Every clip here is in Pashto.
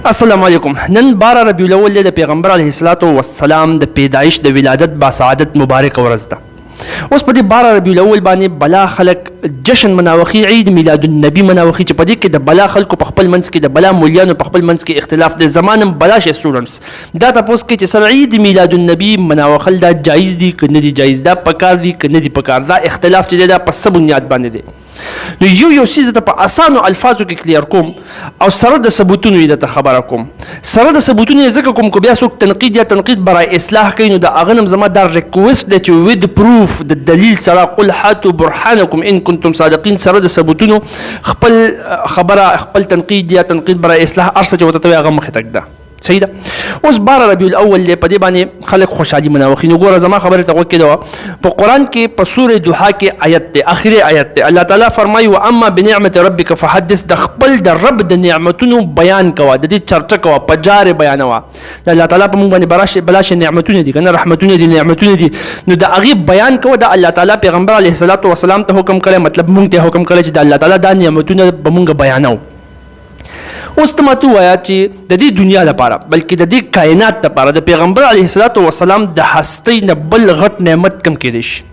السلام علیکم. نن 12 ربیع الاول د پیغمبر علیه الصلاۃ والسلام د پیدایش د ولادت با سعادت مبارک ورځ ده. اوس په دې 12 ربیع الاول باندې بلا خلک جشن مناوخي عید میلاد النبی مناوخي چې په دې کې د بلا خلکو په خپل منځ کې د بلا مولیانو په خپل منځ کې اختلاف د زمانم بلا شي سټوډنټس دا تاسو کې چې سره عید میلاد النبی مناوخل دا جایز دي که نه دي جایز، دا پکار دي که نه دي پکار، دا اختلاف چې دا په څه بنیاد باندې دی. نو یو څیز ته په اسانو الفاظو کې کلیر کوم او سره د ثبوتونو یې ته خبره کوم. سره د ثبوتونو یې ځکه کوم کو بیا څوک تنقید یا تنقید برای اصلاح کوي نو د هغه نم زما دا ریکویسټ دی چې ود پروف د دلیل سره قل هاتوا برهانکم ان کنتم صادقین، سره د ثبوتونو خپل خبره خپل تنقید یا تنقید برای اصلاح ارڅه چې وته هغه مخې تک ده. صحیح ده. اوس 12 ربیع الاول دی، په دې باندې خلک خوشحالي مناوخي. نو ګوره زما خبره ته وکړه دا په قرآن کې په سوره دوحه کې آیت دی، اخري آیت دی. الله تعالی فرمایي واما بنعمت ربک فحدث، د خپل د رب د نعمتونو بیان کوه، د دې چرچه کوه، په جار بیانوه. د الله تعالی په موږ باندې بلاشه نعمتونه دي کنه، رحمتونه دي، نعمتونه دي، نو د هغه بیان کوه. د الله تعالی پیغمبر علیه الصلاۃ والسلام ته حکم کړی، مطلب موږ ته حکم کړی چې د الله تعالی د نعمتونه به موږ بیانو. اوس ته ماته ووایه چې د دې دنیا لپاره بلکې د دې کائنات لپاره د پیغمبر علیه الصلاۃ والسلام د هستۍ نه بل غټ نعمت کم کېدی شي.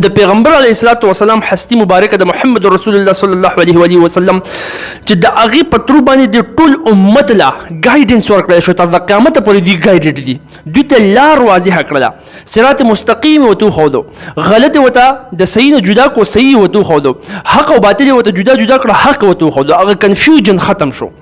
د پیغمبر علیه الصلاۃ والسلام هستی مبارکه د محمد رسول الله صلی الله علیه و آله وسلم چې د هغې په ترو باندې د ټول امت له ګایډنس ورکړی شو، تر د قیامته پورې دوی ګایډډ دي، دوی ته لار واضحه کړله، صراط مستقیم ورته وښودو، غلط ورته د صحیح نه جدا کو، صحیح ورته وښودو، حق او باطل ورته جدا جدا کړه، حق ورته وښودو، هغه کنفیوژن ختم شو.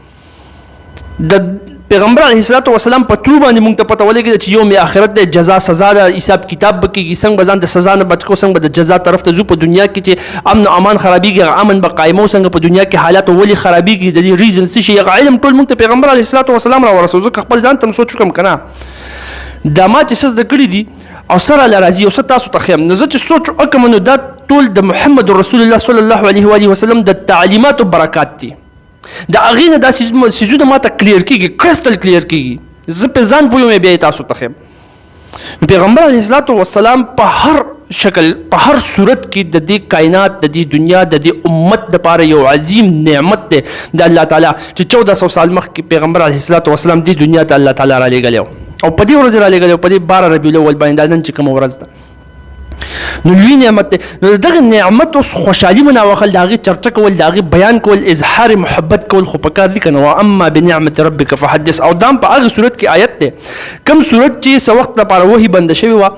د پیغمبر علیه الصلاۃ والسلام په ترو باندې موږ ته پته ولګېده چې یوم آخرت د جزا سزا ده، حساب کتاب به کېږي، څنګه به ځان د سزا نه بچ کړو، څنګه به د جزا طرف ته ځو. په دنیا کې چې امن او امان خرابېږي هغه امن به قایمو، څنګه په دنیا کې حالات ولې خرابېږي، د دې ریزن څه شي، هغه علم ټول موږ ته پیغمبر علیه الصلاۃ والسلام راورسوي. ځکه خپل ځان ته م سوچ وکړم که نه دا ما چې څه زده کړي دي او سره له راځي او څه تاسو ته ښیم، نو زه چې سوچ وکړم نو دا ټول د محمد رسول الله صلی الله علیه و آله وسلم د تعلیماتو برکات دي. د هغې نه دا سیزونه ماته کلیر کېږي، کرسټل کلیر کېږي، زه پې ځان پوه یم بیا یې تاسو ته ښیم. نو پیغمبر علیه الصلاۃ والسلام په هر شکل په هر صورت کې د دې کائنات د دې دنیا د دې امت دپاره یو عظیم نعمت دی د الله تعالی چې 1400 سال مخکې پیغمبر علیه الصلاۃ والسلام دې دنیا ته الله تعالی رالیږلی او په دې ورځ رالیږلی، په دې 12 ربیع الاول باندې دا نن چې کومه ورځ ده نو لوی نعمت دی. نو دغه نعمت اوس خوشحالي مناوخل، د هغې چرچه کول، د هغې بیان کول، اظهار محبت کول خو پکار دي که نه. واما بنعمت ربک فحدث، او دا هم په هغه صورت کې آیت دی کوم صورت چې څه وخت لپاره وحي بنده شوې وه،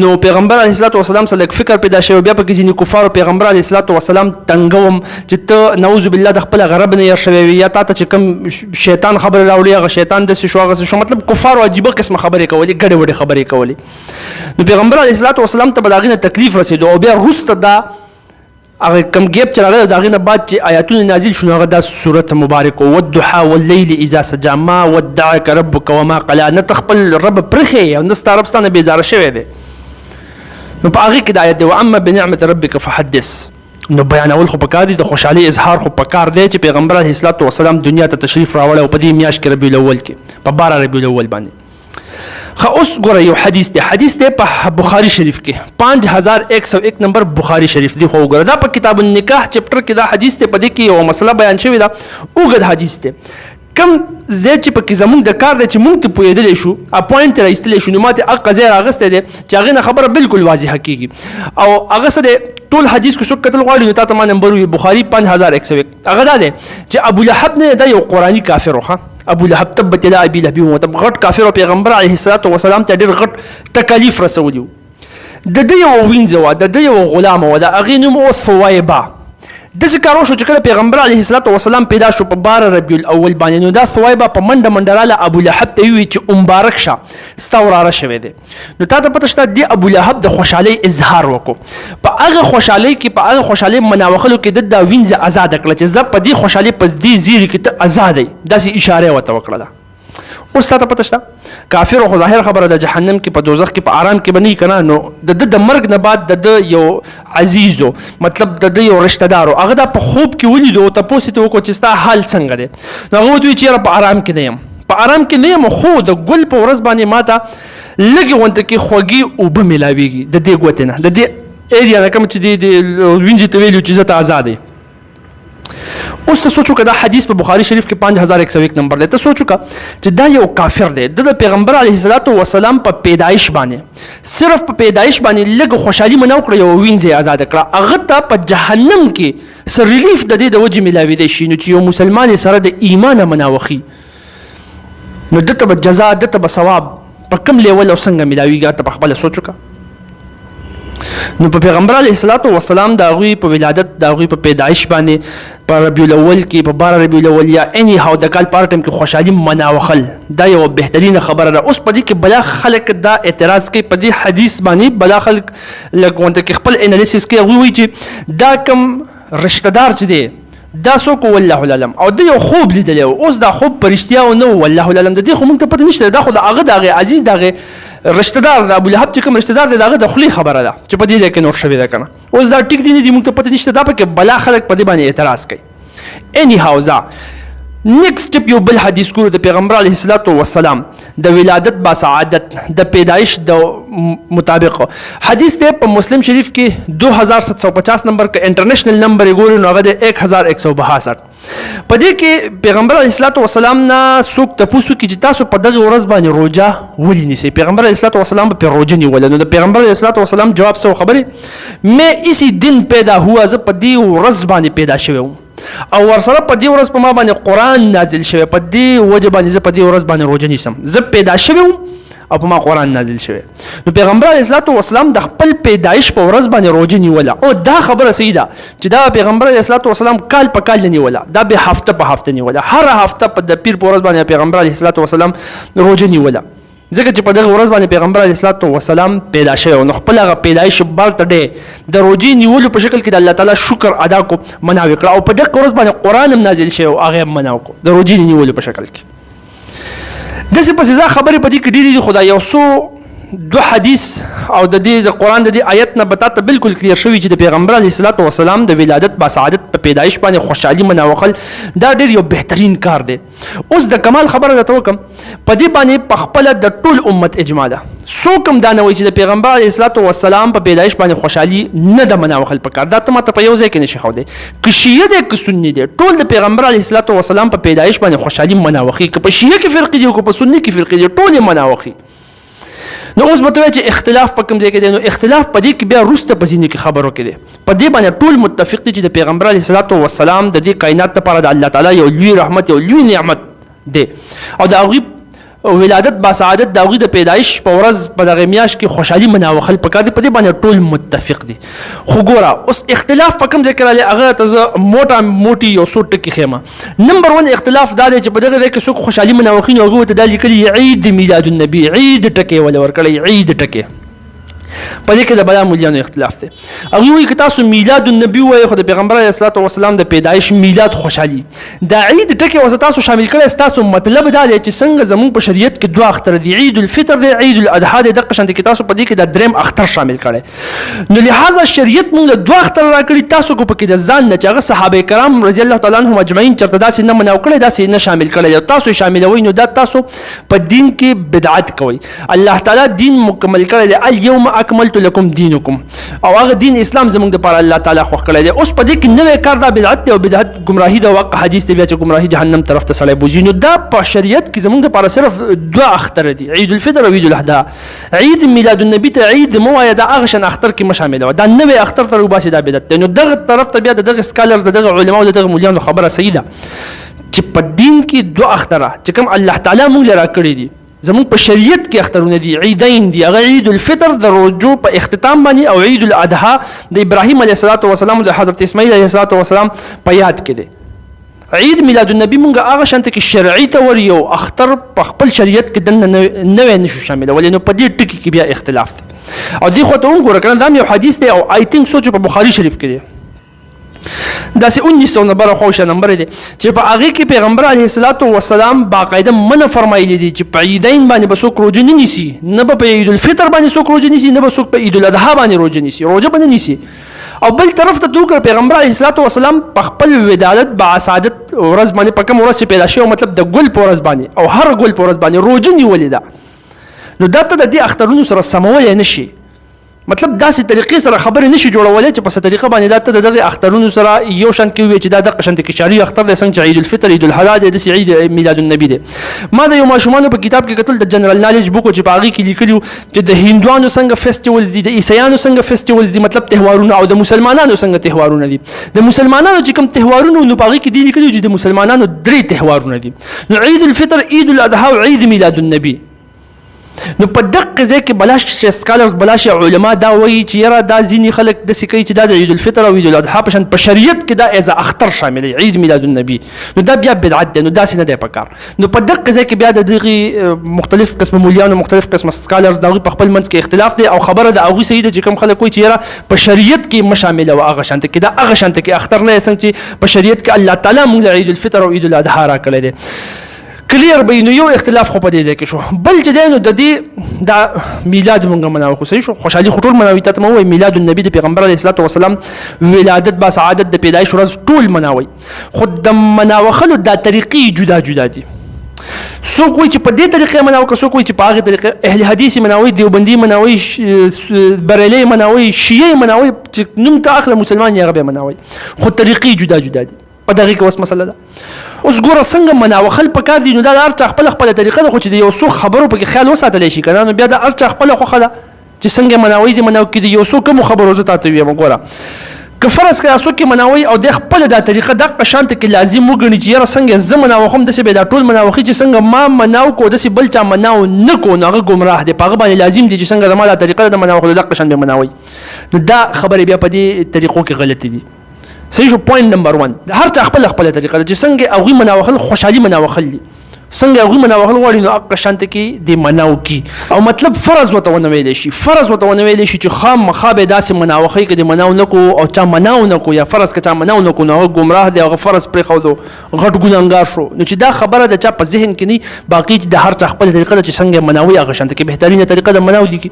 نو پیغمبر علیه الصلاۃ والسلام سره لږ فکر پیدا شوی، بیا پکې ځینې کفارو پیغمبر علیه الصلاۃ والسلام تنګوم چې ته نعوذ بالله د خپل غرب نه ير شوی وي، یا تا ته چې کوم شیطان خبرې راوړي هغه شیطان داسې شو هغه شو، مطلب کفارو عجیبه قسمه خبرې کولې، ګډې وډې خبرې کولې. نو پیغمبر علیه الصلاۃ والسلام ته به د هغې نه تکلیف رسېدو، او بیا وروسته دا هغه کم ګیپ چې راغلی د هغې نه بعد چې آیاتونه نازل شو هغه دا صورت مبارک والضحی واللیل اذا سجا ما ودعک ربک وما قلا، نه ته خپل رب پرخې او نه ستا رب ستا نه بېزاره شوی دی. نو په هغې کې د آیت دی واما بنعمت ربک فحدث، نو بیانول خو پکار دي، د خوشحالۍ اظهار خو پکار دی چې پیغمبر علیه الصلاۃ والسلام دنیا ته تشریف راوړی او په دې میاشت کې ربیع الاول کې په 12 ربیع الاول باندې. اوس ګوره یو حدیث دی په بخاري شریف کې 5101 نمبر بخاري شریف دی. خو وګوره دا په کتاب النکاح چپټر کې دا حدیث دی، په دې کې یو مسله بیان شوې ده، اوږد حدیث دی. کم ځای چې پکې زموږ د کار دی چې موږ ته پوهېدلی شو، اپوینټ ته رایستلی شو، نو ما ته هغه ځای راغستی دی چې هغې نه خبره بالکل واضحه کېږي. او هغه څه دی ټول حدیث کې څوک کتل غواړي نو تا ته ما نمبر وي بخاري 5101. هغه دا دی چې ابولهب نه دا یو قرآني کافر و، ابولهب تبت الی ابي لهب، مطلب غټ کافر او پیغمبر علیه الصلاۃ والسلام ته ډېر غټ تکالیف رسولي. د ده یوه وینځه وه، د ده یوه غلامه وه، د هغې نوم و ثویبه. داسې کار وشو چې کله پیغمبر علیه الصلاۃ والسلام پیدا شو په 12 ربیع الاول باندې، نو دا ثویبه په منډه منډه راله ابولهب ته وویل چې مبارک شه ستا وراره شوی دی. نو تا ته پته شته دې ابولهب د خوشحالۍ اظهار وکړو، په هغه خوشحالۍ کې په هغه خوشحالۍ مناوخلو کې د دا وینځه ازاده کړه چې زه په دې خوشحالۍ په دې زیري کې ته ازاد یې، داسې اشاره یې ورته وکړله. اوس تا ته پته شته کافر خو ظاهر خبره د جهنم کې په دوزخ کې په آرام کې به نه وي که نه، نو د ده د مرګ نه بعد د ده یو عزیزو مطلب د ده یو رشته دارو هغه دا په خوب کې ولیدو او تپوس یې ته وکړو چې ستا حال څنګه دی، نو هغه ورته وایي چې یاره په آرام کې نه یم، په آرام کې نه یم، خو د ګل په ورځ باندې ما ته لږې غونته کې خوږې اوبه میلاویږي د دې ګوتې نه، د دې ایریا نه کوم چې د وینځې ته ویلي چې زه ته ازاد یم. اوس ته سوچ وکړه دا حدیث په بخاری شریف کې 5101 نمبر دی. ته سوچ وکړه چې دا یو کافر دی، د پیغمبر علیه الصلاۃ والسلام په پیدایش باندې صرف په پیدایش باندې لږ خوشحالي منو کړه، یو وینځي آزاد کړه، هغه ته په جهنم کې سر ریلیف د دې د وجې ملاوي دی شي. نو چې یو مسلمان سره د ایمان مناوخي نو دته به جزا، دته به ثواب په کوم لیول او څنګه ملاویږي ته په خپل سوچ وکړه. نو په پیغمبر علیه الصلاۃ والسلام د هغوی په ولادت، د هغوی په پیدایش باندې په ربیع الاول کې، په 12 ربیع الاول یا اني هاو د کال په ټیم کې خوشحالي مناوخل دا یو بهترینه خبره ده. اوس په دې کې بلا خلک دا اعتراض کوي په دې حدیث باندې، بلا خلک لکه کې خپل انالیسس کوي، هغوی وایي چې دا کوم رشتہ دار چې دی دا څوک والله العلم، او د یو خوب لیدلی و، اوس دا خوب په رښتیا و نه والله العلم، د دې خو موږ ته پته نشته، دا خو د هغه د هغې عزیز د هغې رشتہ دار د ابولهب چې کوم رشتہ دار دی د هغه د خولې خبره ده چې په دې ځای کې نور شوې ده که نه. اوس دا ټیک دی نه دی، موږ ته پته نشته، دا پکې بلا خلک په دې باندې اعتراض کوي. اني هاو زه نیکسټ ټپ یو بل حدیث ګورو د پیغمبر علیه الصلاۃ والسلام د ولادت با سعادت د پیدایش د مطابق حدیث دی په مسلم شریف کې 2750 نمبر کا انټرنیشنل نمبر ګورو نو هغه د 1162. په دې کې پیغمبر علیه الصلاۃ والسلام نه څوک تپوس وکړي چې تاسو په دغه ورځ باندې روژه ولې نیسئ؟ پیغمبر علیه الصلاۃ والسلام په روژه نیوله. نو د پیغمبر علیه الصلاۃ والسلام جواب څه خبرې؟ مې اسی دن پیدا هوا، زه په دې ورځ باندې پیدا شوی وم او ورسره په دې ورځ په ما باندې قرآن نازل شوی، په دې وجه باندې زه په دې ورځ باندې روژه نیسم، زه پیدا شوی وم او په ما قرآن نازل شوی. نو پیغمبر علیه الصلاۃ والسلام د خپل پیدایش په ورځ باندې روژه نیوله، او دا خبره صحیح ده چې دا پیغمبر علیه الصلاۃ والسلام کال په کال نه نیوله، دا به هفته په هفته نیوله، هر هفته په د پیر په ورځ باندې پیغمبر علیه الصلاۃ والسلام روژه نیوله، ځکه چې په دغه ورځ باندې پیغمبر علیه الصلاۃ والسلام پیدا شوی. نو خپل هغه پیدایش بالته دی د روژې نیولو په شکل کې د الله تعالی شکر ادا کو، مناوي کړه، او په دغه ورځ باندې قرآن هم نازل شوی او هغه هم مناو کو د روژې نیولو په شکل کې. داسې پسې ځا خبرې په دې کې ډېرې دي، خو دا یو څو دو حدیث او د دې د قرآن د دې آیت نه به تا ته بالکل کلیر شوي چې د پیغمبر علیه الصلاۃ والسلام د ولادت با سعادت په پیدایش باندې خوشحالي مناوخل دا ډېر یو بهترین کار دی. اوس د کمال خبره درته وکړم، په دې باندې په خپله د ټول امت اجماع ده، څوک هم دا نه وایي چې د پیغمبر علیه الصلاۃ والسلام په پیدایش باندې خوشحالي نه ده مناوخل پکار. دا ته ماته په یو ځای کې نشي ښودی، که شیعه دی که سني دی، ټول د پیغمبر علیه الصلاۃ والسلام په پیدایش باندې خوشحالي مناوخي، که په شیعه کې فرقې دي او که په سني کې فرقې دي، ټول یې مناوخي. نو اوس به ته وایې چې اختلاف په کوم ځای کې دی؟ نو اختلاف په دې کې بیا وروسته په ځینو کې خبرو کې دی. په دې باندې ټول متفق دي چې د پیغمبر علیه الصلاۃ والسلام د دې کائنات لپاره د الله تعالی یو لوی رحمت، یو لوی نعمت دی، او د هغوی ولادت با سعادت د هغوی د پیدایش په ورځ په دغه میاشت کې خوشحالي مناوخل پکار دي. په دې باندې ټول متفق دي. خو ګوره اوس اختلاف په کوم ځای کې راغلی، هغه ته زه موټی یو څو ټکي ښیم. نمبر 1 اختلاف دا دی چې په دغه ځای کې څوک خوشحالي مناوخي نو هغوی ته دا لیکلي عید میلاد النبي، عید ټکی ولې ورکړی، عید ټکی. په دې کې د بیا مولیانو اختلاف دی. هغوی وایي که تاسو میلاد النبي وایئ خو د پیغمبر علیه الصلاۃ والسلام د پیدایش میلاد خوشحالي، دا عید ټکی اوس تاسو شامل کړی، ستاسو مطلب دا دی چې څنګه زموږ په شریعت کې دوه اختر دي، عید الفطر دی، عید الاضحی دی، دقه شانتې کې تاسو په دې کې د دریم اختر شامل کړی. نو لہذا شریعت موږ له دوه اختر راکړي، تاسو کو پکې د ځان نه چې هغه صحابه کرام رضی الله تعالی عنهم اجمعین چېرته داسې نه مناو کړی، داسې نه شامل کړی، تاسو شاملوئ، نو دا تاسو په دین کې بدعت کوئ. الله تعالی دین مکمل کړی دی، الیوم اکملت لکم دینکم، او هغه دین اسلام زموږ دپاره الله تعالی خوښ کړی دی. اوس په دې کې نوی کار دا بدعت دی، او بدعت ګمراهي ده، واقع حدیث دی بیا چې ګمراهي جهنم طرف ته سړی بوځي. نو دا په شریعت کې زموږ دپاره صرف دوه اختر دي، عید الفطر او عید الاضحی. عید میلاد النبي ته عید مه وایه، دا هغه شان اختر کې مه شاملوه، دا نوی اختر ته راوباسې، دا بدعت دی. نو دغه طرف ته بیا د دغه سکالرز، د دغه علماو، د دغه مولیانو خبره صحیح ده چې په دین کې دوه اختره چې کوم الله تعالی موږ له راکړي دي، زمون په شریعت کې اخترونه دي، عیدین دي، هغه عید الفطر د روزو په اختتام باندې، او عید الاضحی د ابراهیم علیه الصلاۃ والسلام او د حضرت اسماعیل علیه الصلاۃ والسلام په یاد کې دی. عید میلاد النبي مونږ هغه شانته کې شرعي تور یو اختر په خپل شریعت کې دنه نوی نشو شاملولی. نو په دې ټکي کې بیا اختلاف دی، او دې خو ته وګوره کنه، دا یو حدیث دی او آی تھنک سوچ په بخاری شریف کې دی، داسې 1900 نمبر خوښه نمبر دی چې په هغې کې پیغمبر علیه الصلاۃ والسلام باقاعده منع فرمایلی دی چې په عیدین باندې به څوک روژه نه نیسي، نه به په عید الفطر باندې څوک روژه نیسي، نه به څوک په عید الاضحی باندې روژه نیسي، روژه به نه نیسي. او بل طرف ته دوکر پیغمبر علیه الصلاۃ والسلام په خپل ولادت با سعادت ورځ باندې په کوم ورځ چې پیدا شوی، مطلب د ګل په ورځ باندې او هر ګل په ورځ باندې روژه نیولې ده. نو دا ته د دې اخترونو سره سمولی نه شي، مطلب داسې طریقې سره خبرې نشي جوړولی چې په څه طریقه باندې دا ته د دغې اخترونو سره یو شان کې ووایې چې دا دغه شانتې کې شرعي اختر دی څنګه چې عید الفطر عید الاضحی دی داسې عید میلاد النبي دی. ما د یو ماشومانو په کتاب کې کتل د جنرال نالج بوک چې په هغې کې لیکلي وو چې د هندوانو څنګه فیسټیولز دي، د عیسیانو څنګه فیسټیولز دي، مطلب تهوارونه، او د مسلمانانو څنګه تهوارونه دي. د مسلمانانو چې کوم تهوارونه نو په هغې کې دي لیکلي چې د مسلمانانو 3 تهوارونه دي. نو عید الفطر، عید الاضحی او عید میلاد النبي. نو په دقه ځای کې بلاش سکالرز بلاش علما دا وایي چې یاره دا ځینې خلک داسې کوي چې دا د عید الفطر او عید الاضحی په شان په شریعت کې دا ایز اختر شاملوي عید میلاد النبي. نو دا بیا بدعت دی، نو داسې نه دی پکار. نو په دقه ځای کې بیا د دغې مختلف قسم مولیانو مختلف قسم سکالرز د هغوی په خپل منځ کې اختلاف دی، او خبره د هغوی صحیح ده چې کوم خلک وایي چې یاره په شریعت کې مه شاملوه هغه شانته کې، دا هغه شانته کې اختر نه دی څنګه چې په شریعت کې الله تعالی موږ له عید الفطر او عید الاضحی راکړی دی. کلیر به نو یو اختلاف خو په دې ځای کې شو. بل چې دی نو د دې دا میلاد مونږ مناو، خو صحیح شو، خوشحالي خو ټول مناوي. ته مو وایي میلاد النبي د پیغمبر علیه الصلاة والسلام ولادت با سعادت د پیدایش ورځ ټول مناوي، خو د مناوخلو دا طریقې جدا جدا دي. څوک وایي چې په دې طریقې مناوي، که څوک وایي چې په هغې طریقې اهل حدیث مناوي، دیوبندي مناوي، بریلي مناوي، شیعه مناوي، چې نوم ته اخله مسلمان یې هغه به مناوي، خو طریقې جدا جدا دي. په دغې کې اوس مسله ده. اوس ګوره څنګه مناوخل پکار دي، نو دا د هر چا خپله خپله طریقه ده، خو چې د یو څو خبرو پکې خیال وساتلی شي که نه، نو بیا د هر چا خپله خوښه ده چې څنګه مناوي دي. مناو کې د یو څو کومو خبرو زه تاته ویم. ګوره که فرض کړه څوک یې مناوي او د خپله دا طریقه دغه شانته کې لازم وګڼي چې یاره څنګه زه مناوخم داسې به دا ټول مناوخي چې څنګه ما مناو کو داسې بل چا مناو نه کو، نو هغه ګمراه دی. په هغه باندې لازم دي چې څنګه زما دا طریقه ده د مناوخلو دغه شان به مناوي. نو دا خبرې بیا په دې طریقو کې غلطې دي. صحیح شو. پوینټ نمبر 1 هر چا خپله خپله طریقه ده چې څنګه هغوی مناوخل خوشحالي مناوخل دي، څنګه هغوی مناوخل غواړي نو هغه شانته کې د مناو کی. او مطلب فرض ورته ونه ویلی شي، فرض ورته ونه ویلی شي چې خامخا به داسې مناوخی که د مناو نه کو او چا مناو نه کو، یا فرض که چا مناو نه کو نو هغه ګمراه دی، هغه فرض پرېښودو غټ ګنهګار شو. نو چې دا خبره د چا په ذهن کې نه باقي چې د هر چا خپله طریقه ده چې څنګه مناوي هغه شانته کې بهترینه طریقه د مناو دي کی.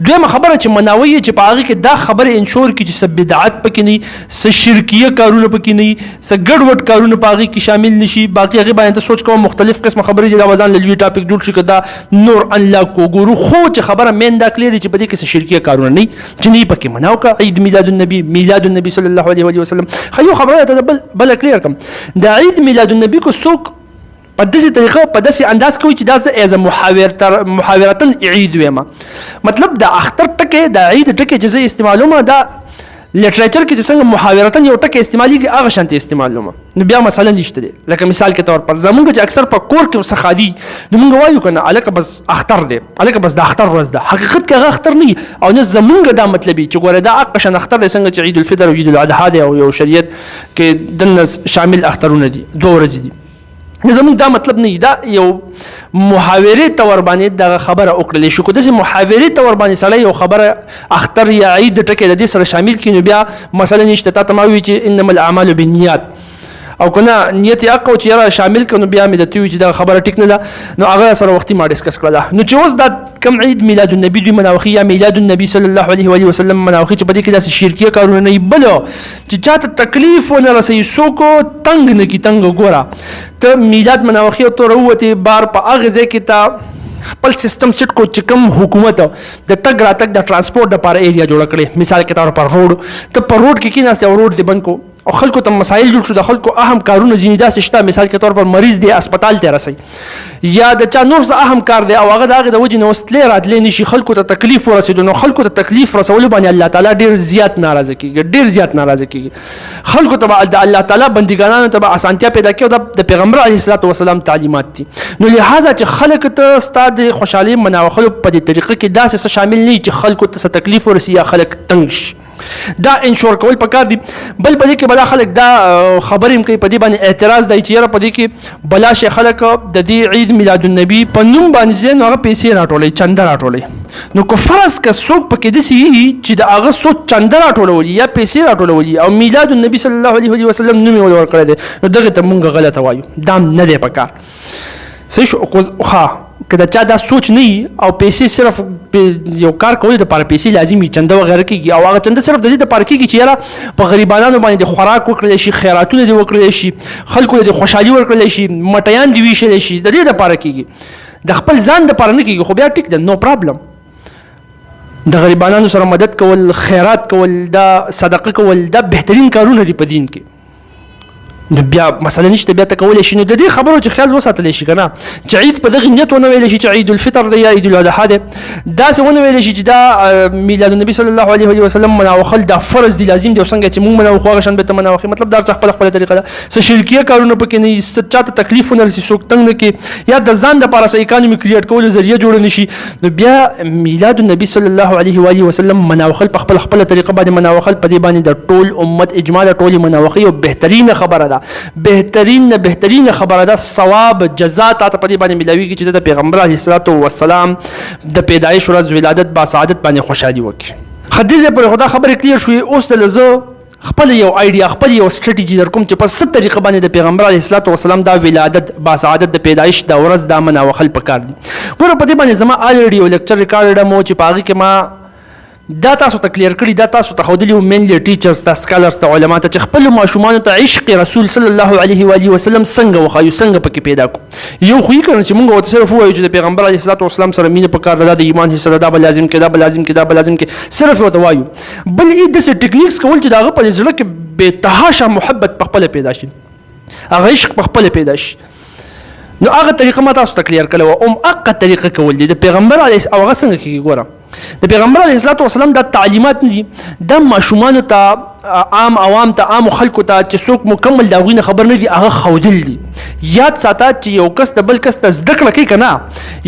دویمه خبره چې مناوي چې په هغې کې دا خبره انشور کړي چې څه بدعت پکې نه وي، څه شرکیه کارونه پکې نه وي، څه ګډوډ کارونه په هغې کې شامل نه شي. باقي هغې باندې ته سوچ کوه مختلف قسمه خبرې دي، دا وزان لوی ټاپک جوړ شي که دا نور انلاک وګورو، خو چې خبره مین دا کلیر چې په دې کې څه شرکیه کارونه نه وي چې نه یې پکې مناو که عید میلاد النبي، میلاد النبي صلی الله علیه وسلم. خو یو خبره ته بله کلیر کړم، دا عید میلاد النبي کو څوک په داسې طریقه په داسې انداز کوي چې دا زه ایز محاورتن عید ویمه. مطلب د اختر ټکی د عید ټکی چې زه استعمالومه دا لټریچر کې چې څنګه محاورتن یو ټکی استعمالېږي هغه شانتې استعمالومه. نو بیا مسله نشته دی. لکه مثال کې طور پر زمونږ چې اکثر په کور کې څه خادي نو مونږ وایو که نه هلکه بس اختر دی، هلکه بس د اختر ورځ ده. حقیقت کې هغه اختر نه وي، او نه زمونږ دا مطلب چې ګوره دا هغه شان اختر دی څنګه چې عید الفطر او عید الاضحی دی او یو شریعت کې دنه شامل اخترونه دي، 2 ورځې دي. زمونږ دا مطلب نه وي، دا یو محاورې طور باندې دغه خبره وکړلی شي. که داسې محاورې طور باندې سړی یو خبره اختر یا عید ټکی د دې سره شامل کړي نو بیا مسله نشته. تا ته ما ووایي چې انما الاعمال بالنیات، او که نه نیت یې حق و چې یاره شامل کړه نو بیا مې درته ووایي چې دغه خبره ټیک نه ده، نو هغه سره وختي ما ډسکس کړله. نو چې اوس دا کوم عید میلاد النبي دوی مناوخي یا میلاد النبي صلی الله علیه وسلم مناوخي چې په دې کې داسې شرکیه کارونه نه وي، بل چې چاته تکلیف ونه رسوي، څوک تنګ نه کړي. تنګ ګوره ته میلاد مناوخي او ته راووتې بار په هغه ځای کې ته خپل سیستم سیټ کو چې کوم حکومت د تګ راتګ د ترانسپورټ دپاره ایریا جوړه کړې. مثال کې طور پر روډ، ته په روډ کې کېناستې او روډ دې بند کو او خلکو ته مسایل جوړ شو، د خلکو اهم کارونه ځینې داسې شته، مثال کې طور پر مریض دی اسپتال ته رسوي، یا د چا نور څه اهم کار دی او هغه د هغې د وجې نه اوس تللی راتلی نه شي، خلکو ته تکلیف ورسېدو. نو خلکو ته تکلیف رسولو باندې الله تعالی ډېر زیات ناراضه کېږي، ډېر زیات ناراضه کېږي. خلکو ته به د الله تعالی بندګانانو ته به اسانتیا پیدا کړي، او د پیغمبر علیه الصلاة والسلام تعلیمات دي. نو لهذا چې خلک ته ستا د خوشحالۍ مناوخلو په دې طریقه کې داسې څه شامل نه وي چې خلکو ته څه تکلیف ورسي یا خلک تنګ شي، دا انشور کول پکار دي. بل په دې کې بلا خلک دا خبرې هم کوي، په دې باندې اعتراض دی چې یاره په دې کې بلا شي خلک د دې عید میلاد النبي په نوم باندې نو هغه پیسې راټولوي، چنده راټولوي. نو که فرض که څوک پکې داسې وي چې د هغه څوک چنده راټولولي یا پیسې راټولولي او میلاد النبي صلی الله علیه وسلم نوم یې ورکړی دی، نو دغې ته مونږ غلطه وایو، دا هم نه دی پکار. صحیح شو. ښه که د چا دا سوچ نه وي او پیسې صرف یو کار کولو دپاره پیسې لازم وي، چنده وغیره کېږي، او هغه چنده صرف د دې دپاره کېږي چې یاره په غریبانانو باندې د خوراک وکړلی شي، خیراتونه دې وکړلی شي، خلکو د خوشحالي ورکړلی شي، مټیان دې ویشلی شي، د دې دپاره کېږي، د خپل ځان دپاره نه کېږي، خو بیا ټیک ده، نو پرابلم. د غریبانو سره مدد کول، خیرات کول، دا صدقه کول، دا بهترین کارونه دي په دین کې. نو بیا مثلا نشته بیا ته کولی شي. نو د دې خبرو چې خیال وساتلی شي که نه چې عید په دغې نیت ونه ویلی شي چې عید الفطر دی یا عید الاضحا دی، داسې ونه ویلی شي چې دا میلاد النبي صلی الله علیه وسلم مناوخل دا فرض دی، لازم دی، او څنګه چې موږ مناوخو هغه شان به ته مناوخې. مطلب دا خپله خپله طریقه ده. څه شرکیه کارونه پکې نه وي، چا ته تکلیف ونه رسي، څوک تنګ نه کړي، یا د ځان دپاره څه اکانومي کریټ کولو ذریعه جوړه نه شي. نو بیا میلاد النبي صلی الله علیه وسلم مناوخل په خپله طریقه باندې مناوخل، په دې باندې د ټول امت اجماع ده، ټولې مناوخې یو بهترینه خبره ده، بهترین خبره ده. ثواب جزا تا ته په دې باندې ملاویږي چې د پیغمبر علیه الصلاة والسلام د پیدایش ورځ ولادت با سعادت باندې خوشحالي وکړي. خدیجه پر خدا خبرې کلیر شوې. اوس دله زه خپل یو آیډیا، خپل یو سټریټیجي در کوم چې په څه طریقه باندې د پیغمبر علیه الصلاة والسلام دا ولادت با سعادت د پیدایش دا ورځ دا مناوخل پکار دي. ګوره په دې باندې زما الریډي یو لیکچر ریکارډ مو چې په هغې کې ما دا تاسو ته کلیر کړي، دا تاسو ته ښودلي وو مینلی ټیچرز ته، سکالرز ته، علما ته، چې خپلو ماشومانو ته عشق رسول صلی الله علیه و وسلم څنګه وښایو، څنګه پکې پیدا کړو. یو خو یې که نه چې مونږ ورته صرف ووایو چې د پیغمبر علیه الصلاة والسلام سره مینه پکار ده، دا د ایمان حصه ده، دا به لازم کړي، دا به لازم کړي، دا به لازم کړي، صرف ورته وایو. بل یې داسې ټیکنیکس کول چې د هغه په زړه کې بېتحاشه محبت په خپله پیدا شي، هغه عشق په خپله پیدا شي. نو هغه طریقه ما تاسو ته کلیر کړې وه. هغه طریقه کول دي د پیغمبر علیه، او هغه څنګه کېږي ګوره. د پیغمبر علیه الصلاة والسلام دا تعلیمات نه دي، دا ماشومانو ته، عام عوام ته، عامو خلکو ته چې څوک مکمل د هغوی نه خبر نه دي، هغه ښودل دي. یاد ساته چې یو کس د بل کس ته زده کړه کوي که نه،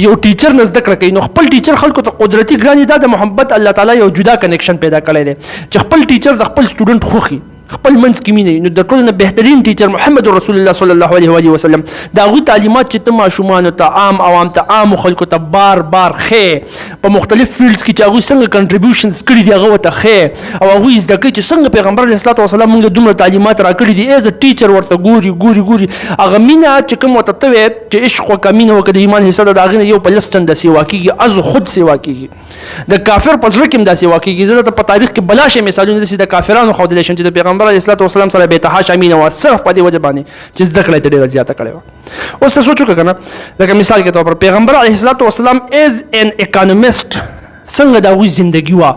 یو ټیچر نه زده کړه کوي، نو خپل ټیچر خلکو ته قدرتي ګراني، دا د محبت الله تعالی یو جدا کنیکشن پیدا کړی دی چې خپل ټیچر د خپل سټوډنټ خوښي، خپل منځ کې مینه. نو د ټولو نه بهترین ټیچر محمد رسول الله صلی الله علیه وسلم، د هغوی تعلیمات چې ته ماشومانو ته، عام عوام ته، عامو خلکو ته بار بار ښې، په مختلف فیلډز کې چې هغوی څنګه کنټریبیوشنز کړي دي هغه ورته ښې، او هغوی زده کوي چې څنګه پیغمبر علیه الصلاة والسلام موږ ته دومره تعلیمات راکړي دي. ایز ا ټیچر ورته ګوري هغه مینه چې کوم ورته ته وایې چې عشق وکړه، مینه وکړه، د ایمان حصه ده، د هغې نه یو په لس چنده سیوا کېږي، از خود سیوا کېږي. د کافر په زړه کې هم دا سیوا کېږي. زه درته په تاریخ کې بلا شی مثالونه داسې د کافرانو ښودلی شم چې د پیغمبر علیه الصلاة والسلام سره بېتحاشه مینه وه، صرف په دې وجه باندې چې زده کړه یې ډېره زیاته کړې وه. اوس ته سوچ وکړه که نه، لکه مثال کې طور پر پیغمبر علیه الصلاة والسلام ایز ان اکانومیسټ څنګه د هغوی زندګي وه،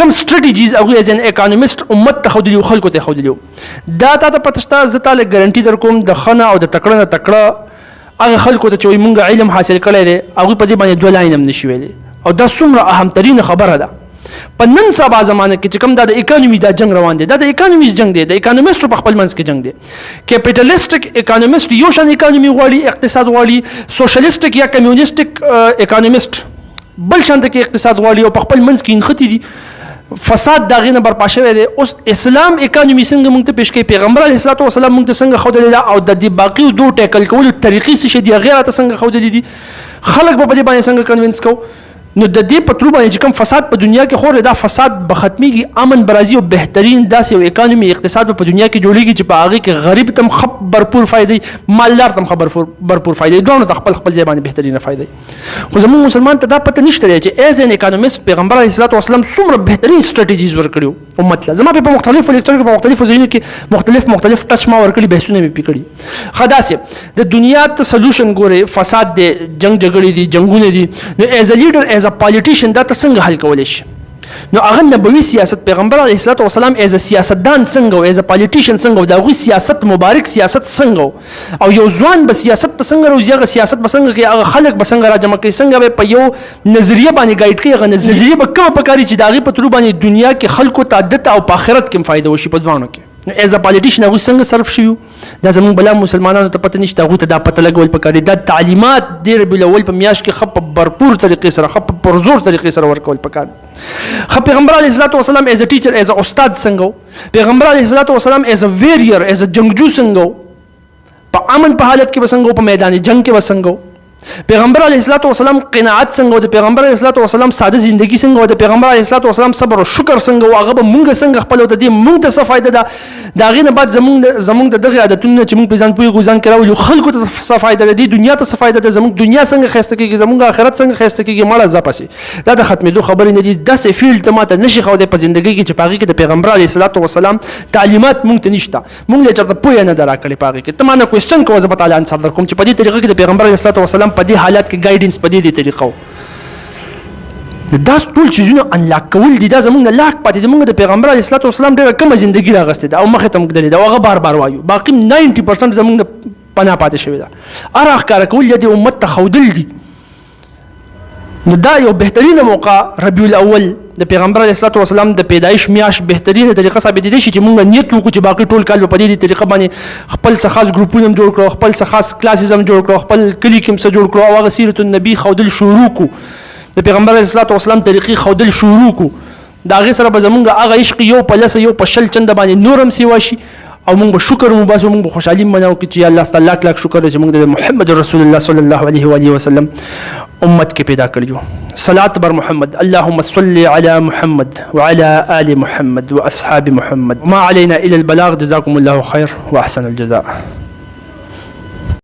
کوم سټریټیجیز هغوی ایز ان اکانومیسټ امت ته ښودلي وو، خلکو ته یې ښودلي وو. دا تا ته پته شته، زه تاله ګارنټي در کوم د ښه نه او د تکړه نه تکړه هغه خلکو ته چې وایي مونږ علم حاصل کړی دی، هغوی په دې باندې دوه لاین هم نشي ویلی. او دا څومره اهمترینه خبره ده په نن سبا زمانه کې چې کوم دا د اکانومي دا جنگ روان دی، دا د اکانومیز جنگ دی، د اکانومیسټو په خپل منځ کې جنگ دی. کیپیټالیسټک اکانومیسټ یو شان اکانومي غواړي، اقتصاد غواړي، سوشلیسټک یا کمیونیسټک اکانومیسټ بل شان کې اقتصاد غواړي، او په خپل منځ کې نښتي دي، فساد دا غي نه برپا شوی دی. اوس اسلام اکانومي څنګه موږ ته پیش کوي، پیغمبر علیه الصلاة والسلام موږ ته څنګه ښودلې ده، او د دې باقي دوه ټیکل کولو طریقې څه شي دي هغې راته څنګه ښودلې دي، خلک به په دې باندې څنګه کنوینس کوو. نو د دې په ترو باندې چې کوم فساد په دنیا کې خور دا فساد به ختمیږي، امن به راځي، او بهترین داسې یو اکانومي اقتصاد به په دنیا کې جوړیږي چې په هغې کې غریب ته هم برپور فایدې، مالدار ته هم برپور فایدې، دواړو ته خپل ځای باندې بهترینه فایدې. خو زموږ مسلمان ته دا پته نشته دی چې ایز ان اکانومیسټ پیغمبر علیه الصلاة والسلام څومره بهترین سټریټیجیز ورکړي امت له. زما په مختلفو لیکچرو کې په مختلفو ځایونو کې مختلف ټچ ما ورکړي، بحثونه مې پې کړي. ښه داسې د دنیا ته سلوشن ګورې، فساد دی، جنګ جګړې دي، جنګونه دي، نو ایز ا لیډر، ایز ا پالیټیشن دا ته څنګه حل کولی شي؟ نو هغه نبوي سیاست پیغمبر علیه الصلاة والسلام ایز ا سیاستدان څنګه و، ایز ا پالیټیشن څنګه و، د هغوی سیاست، مبارک سیاست څنګه و، او یو ځوان به سیاست ته څنګه روزي، هغه سیاست به څنګه کوي، هغه خلک به څنګه راجمع کوي، څنګه به په یو نظریه باندې ګایډ کوي، هغه نظریه به کومه پکاري چې د هغې په ترو باندې دنیا کې خلکو ته عادت او په آخرت کې هم فایده وشي په دواړو کې. نو ایز ا پالیټیشن هغوی څنګه صرف شوي، دا زموږ بلا مسلمانانو ته پته نشته، هغوی ته دا پته لګول پکار دي. دا تعلیمات ډېر بلول په میاشت کې ښه په برپور طریقې سره، ښه په پرزور طریقې سره ورکول پکار دي. ښه پیغمبر علیه الصلاة والسلام ایز ا ټیچر، ایز ا استاد څنګه و، پیغمبر علیه الصلاة والسلام ایز ا ویریئر، ایز ا جنګجو څنګه و، په امن په حالت کې به څنګه و، په میدان جنګ کې به څنګه و، پیغمبر علیه الصلاة والسلام قناعت څنګه و، د پیغمبر علیه الصلاة والسلام ساده زندگی څنګه و، د پیغمبر علیه الصلاة والسلام صبر او شکر څنګه و، هغه به مونږ څنګه خپل د دې مونږ ته څه فایده ده، د هغې نه بعد زمونږ د دغې عادتونو چې مونږ پرې ځان پوهېږو، ځان کې راولو، خلکو ته څه فایده ده، دې دنیا ته څه فایده ده، زمونږ دنیا څنګه ښایسته کېږي، زمونږ آخرت څنګه ښایسته کېږي، مړه ځه پسې. دا د ختمېدو خبرې نه دي. داسې فیلډ ته ماته نشي ښودی په زندګۍ کې چې په هغې کې د پیغمبر علیه الصلاة والسلام تعلیمات مونږ ته نشته، مونږ له چېرته پوهه نه ده راکړې په هغې کې. ته ما نه کوېسچن کوه، زه به تعالی انسر در کوم چې په دې طریقه کې د پیغمبر علیه الصلاة والسلام په دې حالات کې ګایډنس په دې طریقه و. دا ټول چیزونه انلاک کول دي دا زمونږ لاک پاتې دي. موږ د پیغمبر علیه الصلاۃ والسلام ډېره کمه زندګي راغستې ده او مخې ته موږ دلې ده او هغه بار بار وایو. باقي 90% زمونږ د پناه پاتې شوې ده. هر ښکاره کول یا د امت ته ښودل دي. نو دا یو بهترینه موقع ربیع الاول د پیغمبر علیه الصلاۃ والسلام د پیدایش میاشت بهترینه طریقه ثابتېدی شي چې موږ نیت وکړو چې باقي ټول کال په دې طریقه باندې خپل څه خاص ګروپونه هم جوړ کړو، خپل څه خاص کلاسز هم جوړ کړو، خپل کلي کې هم څه جوړ کړو او هغه سیرت النبي ښودل شروع کړو، د پیغمبر علیه الصلاۃ والسلام طریقې ښودل شروع کړو. د هغې سره به زمونږ هغه عشق یو په لسه یو په شل چنده باندې نور هم سیوا شي او موږ به شکر وباسو، موږ به خوشحالي منو کړو چې الله ستا لاک لاک شکر دی چې موږ د محمد رسول الله صلی الله علیه و آله وسلم امت کې پیدا کړی یو. صلات بر محمد. اللهم صل على محمد وعلى آل محمد وأصحاب محمد. ما علينا إلا البلاغ. جزاكم الله خير وأحسن الجزاء.